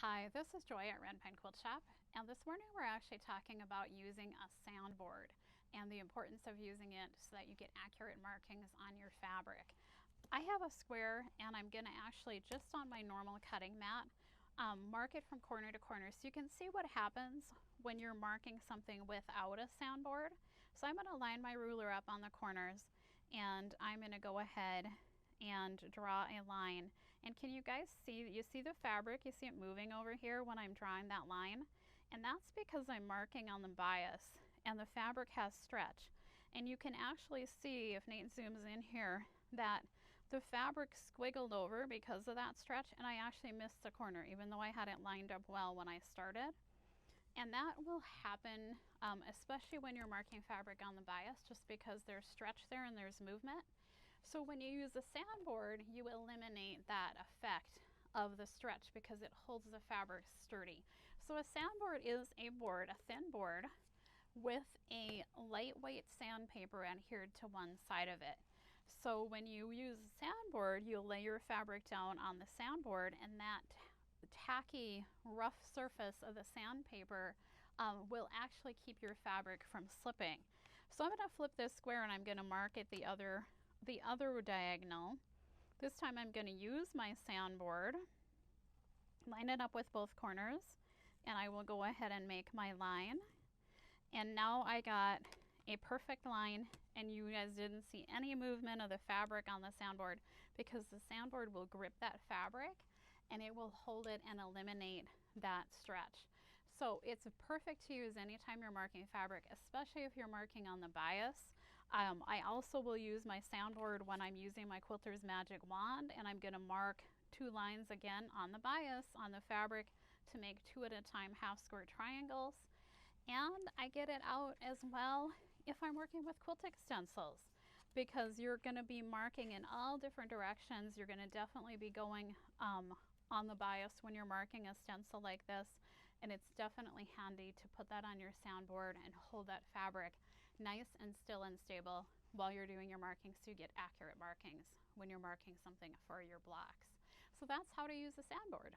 Hi, this is Joy at Pine Quilt Shop, and this morning we're actually talking about using a sandboard and the importance of using it so that you get accurate markings on your fabric. I have a square and I'm going to actually just on my normal cutting mat mark it from corner to corner so you can see what happens when you're marking something without a sandboard. So I'm going to line my ruler up on the corners and I'm going to go ahead and draw a line. And can you guys see, you see the fabric, you see it moving over here when I'm drawing that line? And that's because I'm marking on the bias and the fabric has stretch. And you can actually see, if Nate zooms in here, that the fabric squiggled over because of that stretch, and I actually missed the corner even though I had it lined up well when I started. And that will happen especially when you're marking fabric on the bias, just because there's stretch there and there's movement. So when you use a sandboard, you eliminate that effect of the stretch because it holds the fabric sturdy. So a sandboard is a board, a thin board, with a lightweight sandpaper adhered to one side of it. So when you use a sandboard, you'll lay your fabric down on the sandboard, and that tacky, rough surface of the sandpaper will actually keep your fabric from slipping. So I'm going to flip this square and I'm going to mark it the other diagonal. This time I'm going to use my sandboard, line it up with both corners, and I will go ahead and make my line. And now I got a perfect line, and you guys didn't see any movement of the fabric on the sandboard because the sandboard will grip that fabric and it will hold it and eliminate that stretch. So it's perfect to use anytime you're marking fabric, especially if you're marking on the bias. I also will use my sandboard when I'm using my Quilter's Magic Wand, and I'm going to mark 2 lines again on the bias on the fabric to make 2 at a time half square triangles. And I get it out as well if I'm working with Quilting stencils, because you're going to be marking in all different directions. You're going to definitely be going on the bias when you're marking a stencil like this, and it's definitely handy to put that on your sandboard and hold that fabric nice and still and stable while you're doing your marking so you get accurate markings when you're marking something for your blocks. So that's how to use a sandboard.